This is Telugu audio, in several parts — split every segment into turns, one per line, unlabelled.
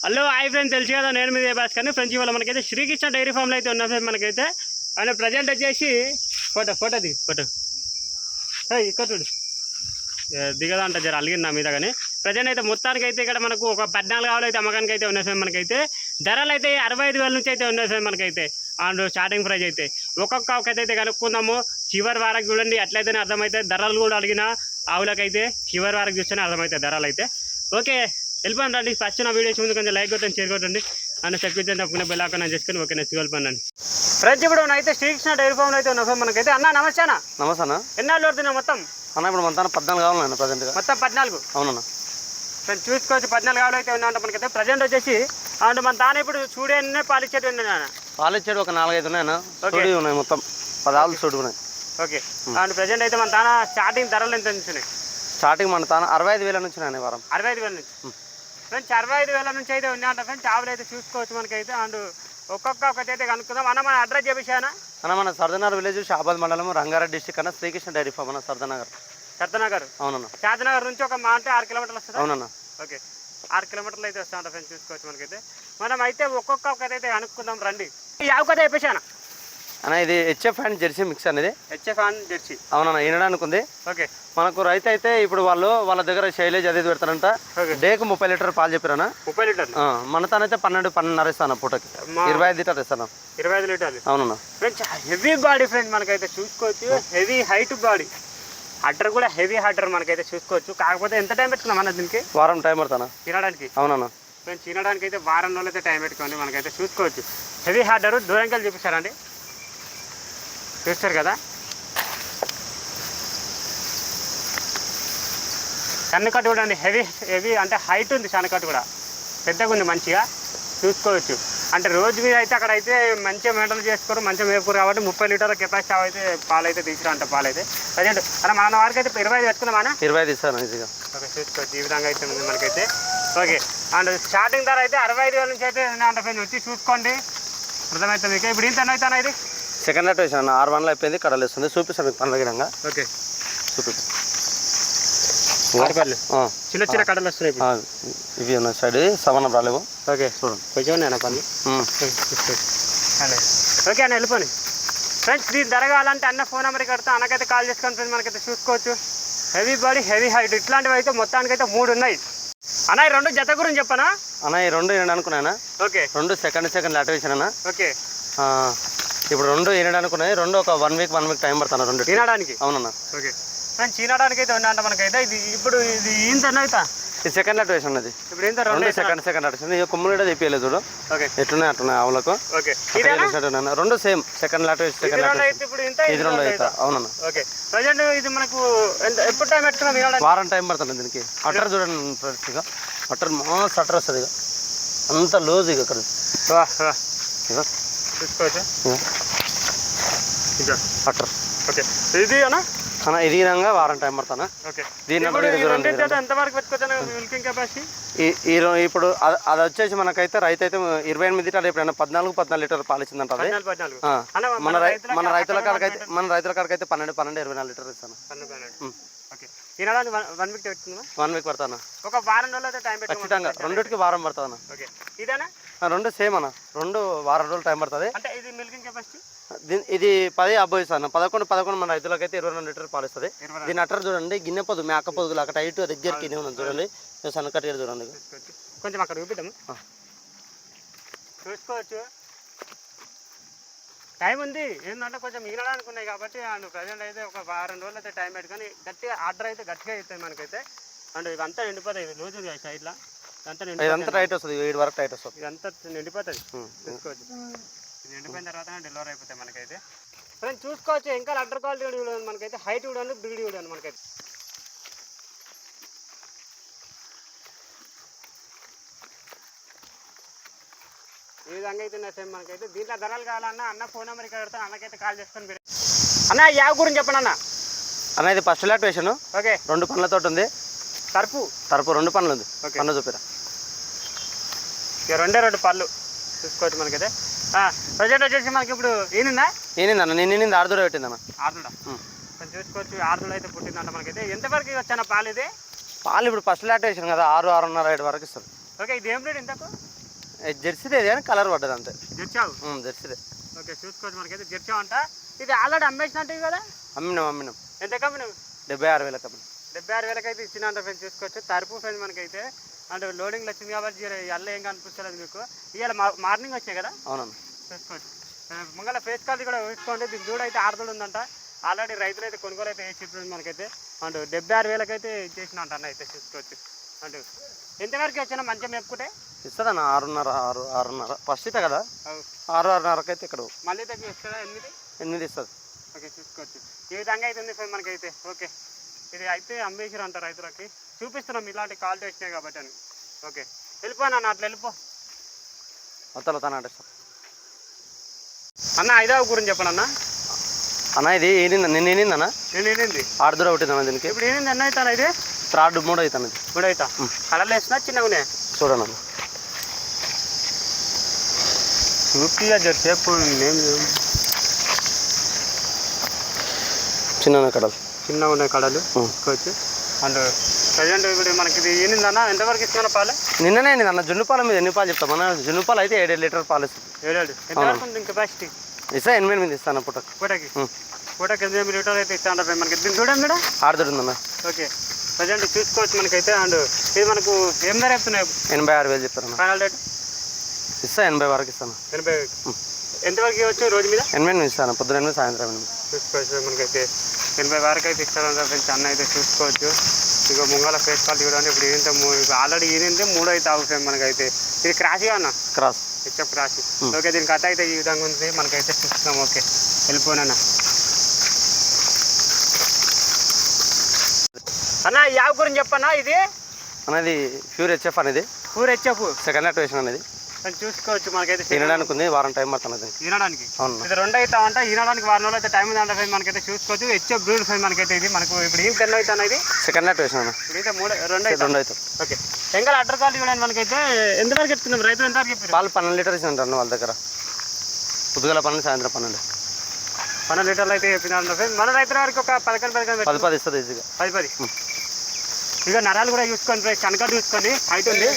హలో హాయ్ ఫ్రెండ్స్, తెలుసు కదా నేను మీద భాస్కర్ని. ఫ్రెండ్స్ ఇవాళ మనకైతే శ్రీకృష్ణ డైరీ ఫామ్లో అయితే ఉన్నాం ఫ్రెండ్స్. మనకైతే ఆయన ప్రజెంట్ వచ్చేసి ఫోటో ఇక్కడ చూడు దిగదా అంట జర అలిగింది నా మీద. కానీ ప్రజెంట్ అయితే మొత్తానికి అయితే ఇక్కడ మనకు ఒక 14 ఆవులు అయితే అమ్మకానికి అయితే ఉన్నాయి ఫ్రెండ్. మనకైతే ధరలు అయితే 65,000 నుంచి అయితే ఉన్నాయి ఫ్రెండ్. మనకైతే అండ్ స్టార్టింగ్ ప్రైజ్ అయితే ఒక్కొక్క ఆవుకైతే కనుక్కుందాము. చివరి వారకు చూడండి, అట్లయితేనే అర్థమవుతాయి ధరలు. కూడా అడిగిన ఆవులకైతే చివరి వారకు చూస్తేనే అర్థమవుతాయి ధరలు అయితే. ఓకే వెళ్ళిపోండి రండి. ఫస్ట్ నా వీడియోస్ ముందు కొంచెం లైక్ కొట్టండి, షేర్ కొట్టండి అన్న చెప్పించండి. తప్పకుండా బెల్లాకన్నా చేసుకుని ఓకే నెక్స్ట్ వెళ్ళిపోండి ఫ్రెండ్స్. ఇప్పుడు అయితే శ్రీకృష్ణ డైరీ ఫామ్లో అయితే ఉన్నాం ఫ్రెండ్. మనకైతే అన్న నమస్తే అన్న.
నమస్తే అన్న.
ఎన్నాళ్ళు పడుతున్నా మొత్తం
అన్న? ఇప్పుడు మొత్తం 14 కావాలన్నా ప్రజెంట్గా.
మొత్తం 14?
అవునన్నా.
ఫ్రెండ్స్ చూసుకోవచ్చు 14 ఆవులు అయితే ఉన్నాయంట మనకైతే ప్రజెంట్ వచ్చేసి. అండ్ మన తాను ఇప్పుడు చూడేనే పాలిచ్చేది ఉన్నాయన్న.
పాలిచ్చేది ఒక 4-5 ఉన్నాయన్న. సూడి ఉన్నాయి, మొత్తం 10 ఆవులు సూడి ఉన్నాయి.
ఓకే. అండ్ ప్రజెంట్ అయితే మన తాన స్టార్టింగ్ ధరలు ఎంత నుంచి?
స్టార్టింగ్ మన తాన 65,000 నుంచి ఉన్నాయి వారం.
65,000 నుంచి ఫ్రెండ్స్. 65,000 నుంచి అయితే ఉన్నాయంట ఫ్రెండ్స్. ఆవులు అయితే చూసుకోవచ్చు మనకైతే. అండ్ ఒక్కొక్కటి కనుక్కుందాం అన్న. మన అడ్రస్ చెప్పేసానా
అన్న? మన సర్దనగర్ విలేజ్, షాబాద్ మండలం, రంగారెడ్డి డిస్టిక్ అన్న. శ్రీకృష్ణ డైరీ ఫామ్ అన్న, సర్దనగర్.
అవునన్న. షాద్నగర్ నుంచి ఒక మా అంటే 6 కిలోమీటర్లు వస్తుంది.
అవునన్న.
ఓకే, 6 కిలోమీటర్లు అయితే వస్తా ఉంటా ఫ్రెండ్స్. చూసుకోవచ్చు మనకైతే. మనం అయితే ఒక్కొక్కటి అయితే కనుక్కుందాం రండి. ఈ ఆవు కథ చెప్పేసానా
అన్న? ఇది హెచ్ఎఫ్ అండ్ జెర్సీ మిక్స్ అనేది.
HF and Jersey.
అవునన్న, వినడానికి ఉంది.
ఓకే.
మనకు రైతు అయితే ఇప్పుడు వాళ్ళ దగ్గర శైలేజ్ అది పెడతారంట. డేకు 30 లీటర్ పాలు చెప్పారన్న.
30 లీటర్లు.
మన తానైతే 12-12.5 ఇస్తాను పూటకి. 25 లీటర్లు ఇస్తాను.
25 లీటర్లు.
అవునన్నా
ఫ్రెండ్స్. హెవీ బాడీ ఫ్రెండ్స్ మనకైతే చూసుకోవచ్చు. Heavy height body. హటర్ కూడా హెవీ హటర్ మనకైతే చూసుకోవచ్చు. కాకపోతే ఎంత టైం పెట్టుకున్నాం అన్న దీనికి?
వారం టైం పడతానా
తినడానికి?
అవునన్నా.
ఫ్రెండ్స్ తినడానికి అయితే వారం రోజులు అయితే టైం పెట్టుకోండి. మనకైతే చూసుకోవచ్చు హెవీ హటర్. దూరంకి వెళ్ళి చూపిస్తారండి, చూస్తారు కదా. సన్నకట్టు కూడా అండి హెవీ అంటే హైట్ ఉంది. సన్నకట్టు కూడా పెద్దగా ఉంది, మంచిగా చూసుకోవచ్చు. అంటే రోజు మీద అయితే అక్కడ అయితే మంచిగా మెయింటైన్ చేసుకోరు, మంచిగా మేపుకోరు. కాబట్టి 30 లీటర్ల కెపాసిటీ అయితే పాలు అయితే తీసిరంట. పాలు అయితే ప్రజెంట్ అలా మన వారికి అయితే 25 పెట్టుకున్నామా?
25 ఇస్తాను ఈజీగా.
ఓకే, చూసుకోవచ్చు ఈ విధంగా అయితే ఉంది మనకైతే. ఓకే. అండ్ స్టార్టింగ్ ధర అయితే 65,000 నుంచి అయితే అంటే వచ్చి చూసుకోండి, అర్థమవుతుంది మీకు. ఇప్పుడు ఇంత అవుతానా? ఇది
సెకండ్ లాట్ వేసాను. 6 వన్లో అయిపోయింది, కడలు వేస్తుంది. చూపిస్తాను మీకు పనుల గిడంగా.
ఓకే,
చూపిస్తాను.
చిన్న చిన్న కడలు వస్తున్నాయి
ఇవి ఉన్నాయి సైడ్. సవనం రాలేవు.
ఓకే, చూడండి కొంచెం ఉన్నాయన్న పనులు. ఓకే అన్న వెళ్ళిపోండి ఫ్రెండ్స్. దీని ధర కావాలంటే అన్న ఫోన్ నెంబర్కి కడితే అన్నకైతే కాల్ చేసుకొని ఫ్రెండ్స్ మనకైతే చూసుకోవచ్చు. హెవీ బాడీ హెవీ హైట్ ఇట్లాంటివి అయితే మొత్తానికైతే 3 ఉన్నాయి అన్న. ఈ 2 జత గురించి చెప్పనా
అన్న? ఈ 2 వినడానికి అనుకున్నాయన్నా.
ఓకే.
2 సెకండ్ లాట్ వేసానన్నా.
ఓకే.
ఇప్పుడు 2 వినడానికి ఉన్నాయి. 2 ఒక 1 వీక్ టైం పడుతున్నా 2
తినడానికి.
అవునన్నా.
ఓకే ఫ్రెండ్స్, తినడానికి అయితే ఉన్నాయంట మనకైతే. ఇప్పుడు ఇది ఇంత అవుతా?
ఇది సెకండ్ లాట్ వేసాను. అది
ఇప్పుడు ఇంత 2
సెకండ్ లాట్ వేసాను. ఇక కొమ్ములు చెప్పలేదు చూడు.
ఓకే,
ఎట్లున్నాయి అట్లున్నాయి ఆవులకు.
ఓకే.
2 సేమ్. సెకండ్ లాట్ వేసి సెకండ్ లాట్ ఇది 2 అవుతా. అవునన్నా.
ఓకే. ప్రజెంట్ ఇది మనకు ఎప్పుడు టైం పెట్టుకున్నాం?
వారం టైం పడుతుంది దీనికి. అటర్ చూడండి ఫ్రెండ్స్, ఇక అటర్ మాస్ అటర్ వస్తుంది. ఇక అంత లోజ్ ఇక ఇక్కడ
చూసుకోవచ్చు
అటర్.
ఓకే. ఇది అన్న
ఇది విధంగా వారం టైం పడుతున్నా.
ఓకే.
దీని
ఎంతవరకు పెట్టుకోవచ్చు మిల్కింగ్ కెపాసిటీ?
ఇప్పుడు అది వచ్చేసి మనకైతే రైతు అయితే 28 లీటర్లు, ఎప్పుడైనా 14 లీటర్లు పాలు ఇచ్చిందంట. అది మన రైతుల కాడికైతే 12-24 లీటర్లు ఇస్తాను.
తినడానికి 1 వీక్ పెట్టుకుందా?
1 వీక్ పడతాను.
ఒక వారం రోజులు అయితే టైం పెట్టుకుంటా.
ఖచ్చితంగా 2కి వారం పడుతుంది.
ఓకే. ఇదేనా?
2 సేమ్ అన్న. 2 వారం రోజులు టైం పడుతుంది.
అంటే ఇది మిల్కింగ్ కెపాసిటీ
ఇది 10 అబ్బాయి ఇస్తాను. 11 మన రైతులకైతే 22 లీటర్లు పాలు ఇస్తుంది. దీని అట్టర్ చూడండి, గిన్నె పొద్దు మేక పొద్దులు అక్కడ టైట్ దగ్గరికి ఉన్నాను చూడండి. సన్నకట్టు చూడండి.
కొంచెం అక్కడ చూపిద్దాము, చూసుకోవచ్చు. టైం ఉంది ఏంటంటే కొంచెం మిగలడానికి ఉన్నాయి కాబట్టి. అండ్ ప్రజెంట్ అయితే ఒక వారం రోజులు అయితే టైం పెట్టుకొని గట్టిగా ఆర్డర్ అయితే గట్టిగా అవుతుంది మనకైతే. అండ్ ఇవంతా నిండిపోతాయి. ఇది లూజ్ సైడ్లో ఇదంతా
టైట్ వస్తుంది. 7 వరకు టైట్ వస్తుంది.
ఇదంతా నిండిపోతుంది, చూసుకోవచ్చు. ఇది ఎండిపోయిన తర్వాత డెలివరీ అయిపోతాయి మనకైతే. ఫ్రెండ్స్ చూసుకోవచ్చు. ఇంకా అడ్డర్ క్వాలిటీ కూడా చూడండి మనకైతే. హైట్ కూడా బ్రీడ్ కూడా మనకైతే. ఈ విధంగా అయితే సేమ్ మనకైతే. దీంట్లో ధరలు కావాలన్నా అన్న ఫోన్ నెంబర్ ఇక్కడ పెడతాను, అన్నకైతే కాల్ చేసుకొని మీరు. అన్న యావ్ గురించి చెప్పండి అన్న.
అన్న ఇది ఫస్ట్ లాట్ వేసాను.
ఓకే.
2 పనులతో ఉంది.
తరపు
2 పనులు ఉంది. పన్ను చూపిరా.
ఇక 2 పళ్ళు చూసుకోవచ్చు మనకైతే. ప్రజెంట్ వచ్చేసి మనకి ఇప్పుడు
ఈనిందన్న. నేను ఆరుదూడ పెట్టిందన్న.
ఆరుదూడ చూసుకోవచ్చు. ఆరుదూడ అయితే పుట్టిందంట మనకైతే. ఎంతవరకు వచ్చాన పాలు? ఇది
పాలు ఇప్పుడు ఫస్ట్ లాట్ వేసాను కదా, 6-6.5 వరకు ఇస్తుంది.
ఓకే. ఇది ఏం రేట్ ఇంతకు?
జెర్సీదే కానీ కలర్ పడ్డది అంతే.
జెర్చావు
జెర్సీదే.
ఓకే చూసుకోవచ్చు మనకైతే జెర్చావు అంట. ఇది ఆల్రెడీ అమ్మేసినట్టు కదా?
అమ్మినాం.
ఎంత కమ్మినావు?
76,000 కమ్మినాం.
76,000 అయితే ఇచ్చినంత ఫ్రెండ్స్ చూసుకోవచ్చు. తరుపు ఫ్రెండ్స్ మనకైతే అంటే లోడింగ్లో వచ్చింది కాబట్టి అల్ల ఏం కనిపిస్తలేదు మీకు. ఇవాళ మార్నింగ్ వచ్చాయి కదా?
అవునన్నా
చూసుకోవచ్చు. ముంగల ఫేస్ కాల్ కూడా చూసుకోండి. దీని దూడ అయితే ఆరుదూడ ఉందంట. ఆల్రెడీ రైతులు అయితే కొనుగోలు అయితే వేసి మనకైతే అంటూ 76,000 అయితే చేసిన అంట అన్న అయితే చూసుకోవచ్చు. అంటూ ఎంతవరకు వచ్చినా మంచిగా మేపుకుంటే
ఇస్తుందన్న 6.5 ఫస్ట్ ఇస్తా కదా 6.5 అయితే ఇక్కడ
మళ్ళీ తగ్గి ఇస్తుందా?
8 ఇస్తుంది.
ఓకే చూసుకోవచ్చు. ఈ విధంగా అయితే ఉంది ఫ్రెండ్ మనకైతే. ఓకే ఇది అయితే అమ్మేసారు అంట రైతులకి. చూపిస్తున్నాం ఇలాంటి క్వాలిటీ వచ్చినాయి కాబట్టి అని. ఓకే వెళ్ళిపోనా అట్లా వెళ్ళిపో
మొత్తం అంటే
అన్న. 5వ గురించి చెప్పండి
అన్న. ఇది నిన్న ఏనిందన్న?
నేను ఏనింది
ఆరుదూర ఒకటిందన్న దీనికి.
ఇప్పుడు ఏనింది ఎన్న అవుతాను? ఇది
3 అవుతాను. ఇది
3 అవుతా. కలర్లు వేసినా చిన్నగా ఉన్నాయి
చూడండి.
చూపిగా చెప్పు.
చిన్న కడలు
చిన్నగా ఉన్నాయి కడలు చూసుకోవచ్చు. అండ్ ప్రజెంట్ ఇప్పుడు మనకి ఇది ఏనిందన్న ఎంతవరకు ఇస్తున్నా పాలు?
నిన్ననే అన్న జున్ను పాల మీద ఎన్ని పాలు చెప్తాం మన జున్ను పాలు అయితే 7 లీటర్ పాలు ఇస్తుంది.
7 ఎంతవరకు ఉంది కెపాసిటీ?
ఇస్తా 8 ఇస్తాను పూటకి.
పూటకి 8 లీటర్లు అయితే ఇస్తా ఉంటారు మనకి. దీన్ని చూడండి మేడం
ఆరుదూడుందన్న.
ఓకే ప్రజెంట్ చూసుకోవచ్చు మనకైతే. అండ్ ఇది మనకు ఏం ధర చెప్తున్నాయి?
86,000 చెప్తారన్న.
ఫైనల్ రేట్
ఇస్తా 80 వరకు ఇస్తాను.
80 ఎంతవరకు ఇవ్వచ్చు రోజు మీద?
8 ఇస్తాను. పొద్దున 8 సాయంత్రం 8.
చూసుకోవచ్చు మనకైతే 80 వరకు అయితే ఇస్తారంట ఫ్రెండ్స్. అన్న అయితే చూసుకోవచ్చు. ఇక ముంగల ఫేస్ కాల్ చూడండి. ఇప్పుడు ఏంటంటే ఆల్రెడీ ఈనింటే 3 అయితే అవుతాయి మనకైతే. ఇది క్రాస్గా అన్న?
Cross
cross. ఓకే దీని కథ అయితే ఈ విధంగా ఉంది మనకైతే చూస్తున్నాం. ఓకే వెళ్ళిపోయినా అన్న. ఈ ఆవు గురించి చెప్పన్నా. ఇది
అనేది ప్యూర్ హెచ్ఎఫ్ అనేది.
ప్యూర్ హెచ్ఎఫ్
సెకండ్ యాక్టివేషన్ అనేది
చూసుకోవచ్చు మనకైతే.
తినడానికి ఉంది వారం టైం పడుతుంది
తినడానికి.
అవును
ఇది 2 అవుతామంట. ఈనడానికి వారం రోజులు అయితే టైం ఉందంట ఫ్రెండ్ మనకైతే చూసుకోవచ్చు. హెచ్ఎఫ్ బ్రూడ్ ఫ్రెండ్ మనకైతే. ఇది మనకు ఇప్పుడు ఏం 10 అవుతాను. ఇది
సెకండ్ యాక్టివేషన్ అన్న.
ఇప్పుడైతే 2
అవుతుంది.
ఓకే ఎంగల్ అడ్డర్ కాల్ చూడండి మనకైతే. ఎంతవరకు చెప్తున్నాం రైతులు? ఎంతవరకు చెప్పారు?
పాలు 12 లీటర్ ఇచ్చిందంట వాళ్ళ దగ్గర. పొద్దుగల 12 సాయంత్రం 12.
12 లీటర్లు అయితే చెప్పినారు ఫ్రెండ్. మన రైతుల వరకు ఒక 11
ఇస్తుంది ఈజీగా.
10 ఇక నరాలు కూడా చూసుకోండి ఫ్రెండ్స్. కనక చూసుకోండి హైట్ ఉంది.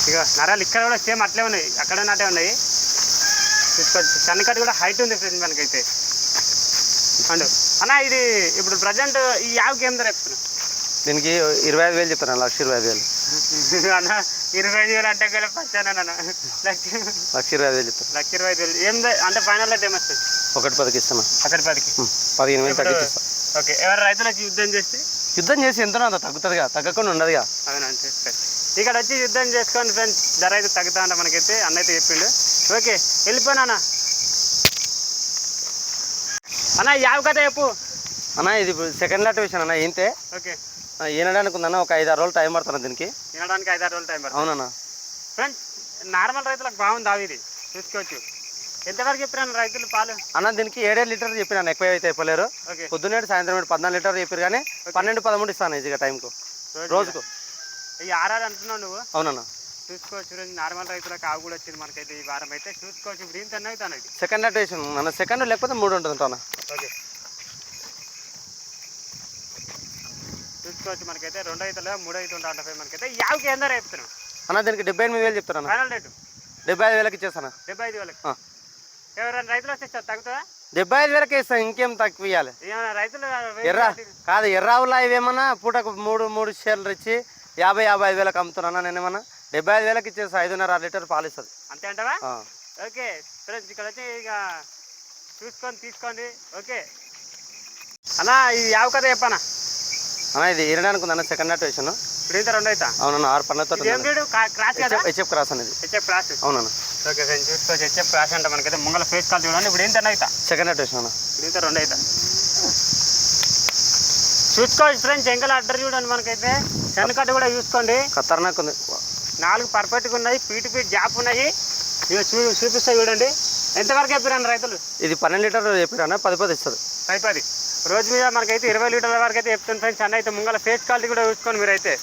ఇక నరాలు ఇక్కడ కూడా సేమ్ అట్లే ఉన్నాయి. అక్కడ నాటే ఉన్నాయి చూసుకోవచ్చు. కనకటి కూడా హైట్ ఉంది ఫ్రెండ్స్ మనకైతే. అండ్ అన్న ఇది ఇప్పుడు ప్రజెంట్ ఈ యావకి ఏం ధర చెప్తున్నా?
దీనికి 25,000 చెప్తాను. 1,20,000.
అన్న 25,000 అంటే వచ్చానన్న.
1,20,000 చెప్తాను.
1,20,000 ఏం అంటే ఫైనల్ రేట్ ఏమొస్తుంది?
1,10కి ఇస్తాను.
1,10కి
15,000 తగ్గిస్తా.
ఓకే ఎవరు రైతులు వచ్చి యుద్ధం
చేసి ఎంతనో అంత తగ్గుతుందిగా, తగ్గకుండా ఉండదుగా.
అవునండి చూస్తారు. ఇక్కడ వచ్చి యుద్ధం చేసుకోండి ఫ్రెండ్స్. ధర అయితే తగ్గుతా అంట మనకైతే అన్న అయితే చెప్పిండు. ఓకే వెళ్ళిపోనా అన్న. యావ కథ చెప్పు
అన్న. ఇది సెకండ్ యాక్టివేషన్ అన్న. ఏంటే
ఓకే
ఈనడానికి ఉందన్న. ఒక 5-6 రోజులు టైం పడుతుంది దీనికి.
తినడానికి 5-6 రోజులు టైం పడుతుంది.
అవునన్నా
ఫ్రెండ్స్. నార్మల్ రైతులకు బాగుంది అవి. ఇది చూసుకోవచ్చు. ఎంతవరకు చెప్పినాను రైతులు పాలు? అన్న
దీనికి 7 లీటర్లు చెప్పినాను. ఎక్కువ అయితే చెప్పలేరు. పొద్దున్నేడు సాయంత్రం 14 లీటర్లు చెప్పారు కానీ 12-13 ఇస్తాను ఈజీగా టైంకు రోజుకు.
ఈ 6 అంటున్నావు నువ్వు?
అవునన్నా
చూసుకోవచ్చు. నార్మల్ రైతులకు ఆవు కూడా వచ్చింది మనకైతే ఈ వారం అయితే చూసుకోవచ్చు. ఇప్పుడు ఏం తిన్నా అవుతాను ఇది
సెకండ్ యాక్టివేషన్ అన్న. సెకండ్ లేకపోతే 3 ఉంటుంది అన్న.
ఓకే చూసుకోవచ్చు మనకైతే. 2 అవుతుందా 3 అవుతుంటా అంటే మనకైతే. ఈ ఆవుకి ఎంత చెప్తున్నావు
అన్న? దీనికి 78,000 చెప్తాను.
ఫైనల్ రేటు
75,000 ఇచ్చేస్తాను.
75,000 ఎవరైనా రైతులు వస్తే తగ్గుతుందా?
75,000 ఇస్తాను. ఇంకేం తక్కువ ఇవ్వాలి.
రైతులు
కాదు ఎర్రావులా ఇవేమన్నా పూటకు 3 షేర్లు ఇచ్చి 50,000-55,000 అమ్ముతున్నా. నేనేమన్నా 75,000 ఇచ్చేస్తా. 5.5 లీటర్ పాలు ఇస్తుంది.
అంతే అంటావా? ఓకే ఫ్రెండ్స్ ఇక్కడ వచ్చి ఇక చూసుకొని తీసుకోండి. ఓకే అన్న ఈ యావ కథ చెప్పనా
అన్న? ఇది ఈనడానికి ఉందన్న. సెకండ్ యాక్టివేషన్
ఇప్పుడు ఇంత 2 అవుతా.
అవునన్నా 6 పన్నతో
క్రాస్ కదా?
హెచ్ఎఫ్ క్రాస్ అనేది.
HF cross.
అవునన్నా.
ఓకే ఫ్రెండ్స్ చూసుకోవచ్చు. హెచ్ఎఫ్ క్రాస్ అంటే మనకైతే ముంగల ఫేస్ కాల్ చూడండి. ఇప్పుడు ఏంటన్నా అవుతా?
సెకండ్ యాక్టివేషన్ అన్న.
ఇప్పుడు ఇంత 2 అవుతా. చూసుకోవచ్చు ఫ్రెండ్స్. ఎంకల అడ్డర్ చూడండి మనకైతే. చెనకట్టు కూడా చూసుకోండి.
ఖతర్నాక్ ఉంది.
4 పర్ఫెక్ట్గా ఉన్నాయి. ఫీట్ గ్యాప్ ఉన్నాయి. ఇక చూపిస్తాయి చూడండి. ఎంతవరకు చెప్పారన్న రైతులు?
ఇది 12 లీటర్లు చెప్పారన్న. 10 ఇస్తుంది.
10 రోజు మీద మనకైతే 20 లీటర్ల వరకు అయితే చెప్తుంది ఫ్రెండ్స్. అన్న అయితే ముంగల ఫేస్ క్వాలిటీ కూడా చూసుకోండి మీరైతే.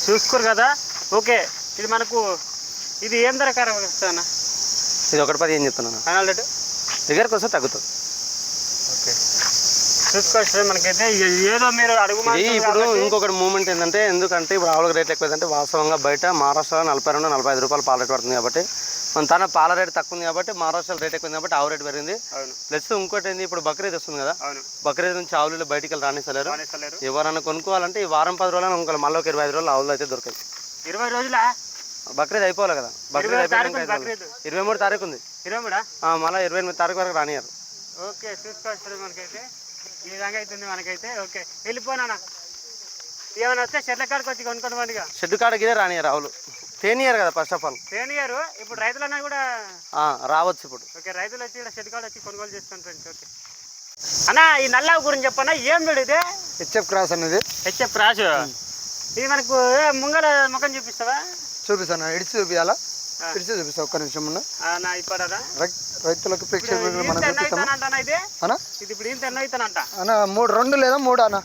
చూసుకోరు కదా? ఓకే ఇది మనకు ఇది ఏం ధర వస్తుందన్న?
ఇది 1,10 ఏం చెప్తున్నాను.
ఫైనల్ రేటు
దగ్గరకు వస్తే తగ్గుతుంది.
ఓకే చూసుకోవచ్చు ఫ్రెండ్ మనకైతే ఏదో మీరు అడుగు
ఇది ఇప్పుడు ఇంకొకటి మూమెంట్ ఏంటంటే, ఎందుకంటే ఇప్పుడు ఆవులకు రేట్లు ఎక్కువ అంటే వాస్తవంగా బయట మహారాష్ట్రలో 42-45 రూపాయలు పాల రేటు పడుతుంది కాబట్టి, మన తన పాల రేటు తక్కువ ఉంది కాబట్టి మహారాష్ట్రలో రేట్ ఎక్కువ ఉంది కాబట్టి ఆవు రేటు పెరిగింది. ప్లస్ ఇంకోటి ఏంది, ఇప్పుడు బక్రీద్ వస్తుంది కదా, బక్రీద్ నుంచి ఆవులు బయటికి వెళ్ళి రానిస్తలేరు. ఎవరైనా కొనుక్కోవాలంటే ఈ వారం 10 రోజులు ఇంకొక మళ్ళీ ఒక 25 రోజులు ఆవులు అయితే దొరకాయి.
20 రోజులా?
బక్రీద్ అయిపోవాలి కదా, బక్రీద్ అయిపోయింది 23 తారీఖు ఉంది.
23
మళ్ళీ 28 తారీఖు వరకు రానియారు.
ఓకే చూసుకోవచ్చు మనకైతే ఈ విధంగా అవుతుంది మనకైతే. ఓకే వెళ్ళిపోనా ఏమైనా వస్తే షెడ్ల కాడికి వచ్చి కొనుక్కోమండిగా.
షెడ్ కాడికి రానియారు ఆవులు, తేనియారు కదా ఫస్ట్ ఆఫ్ ఆల్.
తేనియారు ఇప్పుడు రైతులన్నా కూడా
రావచ్చు ఇప్పుడు.
ఓకే రైతులు వచ్చి ఇక్కడ షెడ్ కాడ వచ్చి కొనుగోలు చేసుకుని ఫ్రెండ్స్. ఓకే అన్న ఈ నల్లావు గురించి చెప్పన్నా, ఏం వీడు ఇది?
హెచ్ఎఫ్ క్రాస్ అనేది.
హెచ్ఎఫ్ క్రాస్ ఇది మనకు ముంగల ముఖం చూపిస్తావా?
చూపిస్తాను, ఇడిచి చూపించాలా? ఇడిచి చూపిస్తా ఒక్క నిమిషం ముందు.
ఇప్పుడా
రైతులకు ప్రేక్షకులకు
ఇది ఇప్పుడు ఇంత ఎన్నో అవుతానంట
అన్న? 2 లేదా 3 అన్న?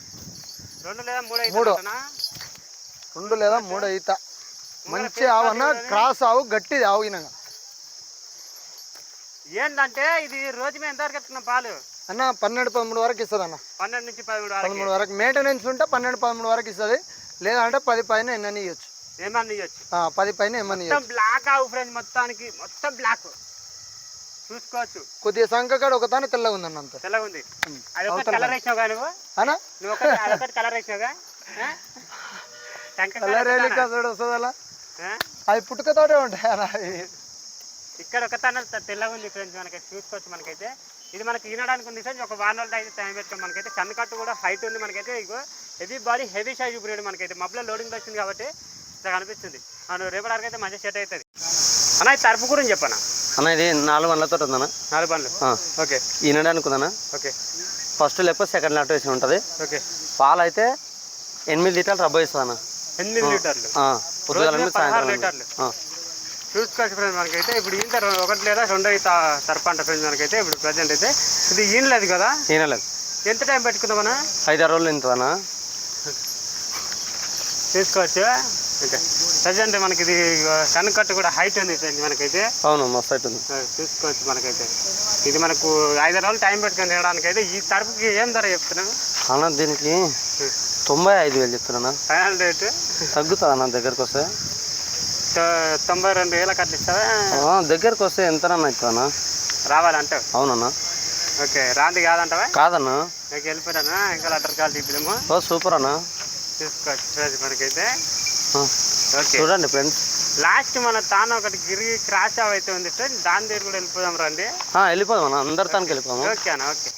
2 లేదా 3
2 లేదా 3 అవుతా. మంచి ఆవు అన్న, క్రాస్ ఆవు, గట్టిది ఆవు.
ఏంటంటే ఇది రోజు మేము ఎంతవరకు ఎత్తున్నాం పాలు
అన్న? 12-13 వరకు ఇస్తుంది అన్న.
12 నుంచి 13
వరకు మెయింటెనెన్స్ ఉంటే 12-13 వరకు ఇస్తుంది. లేదంటే 10 పైన ఎన్నని ఇవ్వచ్చు.
ఏమన్నా ఇవ్వచ్చు,
10 పైన ఏమని ఇవ్వచ్చు.
బ్లాక్ ఆవు ఫ్రెండ్స్, మొత్తానికి మొత్తం బ్లాక్ చూసుకోవచ్చు.
కొద్దిగా సంఖ్య కాడ ఒకదాని తెల్లగా ఉందన్న, అంత
తెల్లగా ఉంది. అది ఒకటి కలర్ వేసినావుగా నువ్వు? నువ్వు ఒకటి కలర్ వేసినావుగా?
కలర్ వస్తుంది అలా, అది పుట్టుకతోటే ఉంటాయి అలా.
ఇక్కడ ఒక తన తెల్లగా ఉంది ఫ్రెండ్స్ మనకి చూసుకోవచ్చు. మనకైతే ఇది మనకి ఈనడానికి ఉంది ఫ్రెండ్స్. ఒక 1 రోజులు అయితే టైం పెట్టుకోం. మనకైతే కన్నుకట్టు కూడా హైట్ ఉంది మనకైతే. ఇగో heavy body, heavy size breed మనకైతే. మబ్బులో లోడింగ్ వచ్చింది కాబట్టి ఇలా కనిపిస్తుంది. మనం రేపటికి అయితే మంచిగా సెట్ అవుతుంది అన్న. ఇది తరపు గురించి చెప్పనా
అన్న? ఇది 4 బండ్లతో ఉందన్న.
4 బండ్లు. ఓకే
ఈనడానికి ఉందన్న.
ఓకే
ఫస్ట్ లేకపోతే సెకండ్ లాట్ వేసి ఉంటుంది.
ఓకే
పాలు అయితే 8 లీటర్లు రబ్బ ఇస్తుంది అన్న.
8 లీటర్లు
పొద్దుగాల
16 లీటర్లు చూసుకోవచ్చు ఫ్రెండ్స్. మనకైతే ఇప్పుడు ఈయన 1 లేదా 2 అయితే తరపు అంట ఫ్రెండ్స్. మనకైతే ఇప్పుడు ప్రజెంట్ అయితే ఇది ఈనలేదు కదా?
ఈనలేదు.
ఎంత టైం పెట్టుకుందామన్నా?
5-6 రోజులు ఇంతదన్నా
చూసుకోవచ్చు. ఓకే ప్రజెంట్ మనకి ఇది కన్నుకట్టు కూడా హైట్ ఉంది ఫ్రెండ్స్ మనకైతే.
అవును మస్తు హైట్ ఉంది
చూసుకోవచ్చు. మనకైతే ఇది మనకు 5-6 రోజులు టైం పెట్టుకొని తినడానికి అయితే. ఈ తరపుకి ఏం ధర చెప్తున్నాను
అన్న? దీనికి 95,000 చెప్తున్నా.
ఫైనల్ రేటు
తగ్గుతుంది అన్న దగ్గరకు వస్తే?
92,000 అట్లా ఇస్తావా?
దగ్గరకు వస్తే ఎంతనన్నా ఇస్తానా?
రావాలంటే
అవునన్నా.
ఓకే రాంది కాదంటావా?
కాదన్నా.
ఓకే వెళ్ళిపోయానా? ఇంకా లెటర్ కాల్ తీపిదేమో.
సూపర్ అన్న.
చూసుకోవచ్చు మనకైతే. ఓకే
చూడండి ఫ్రెండ్స్,
లాస్ట్ మన తాను ఒకటి గిరిగి క్రాస్ అయితే ఉంది ఫ్రెండ్. దాని దగ్గర కూడా వెళ్ళిపోదాం రండి.
వెళ్ళిపోదాం అన్న, అందరి తానికి వెళ్ళిపోదాం.
ఓకే అన్న. ఓకే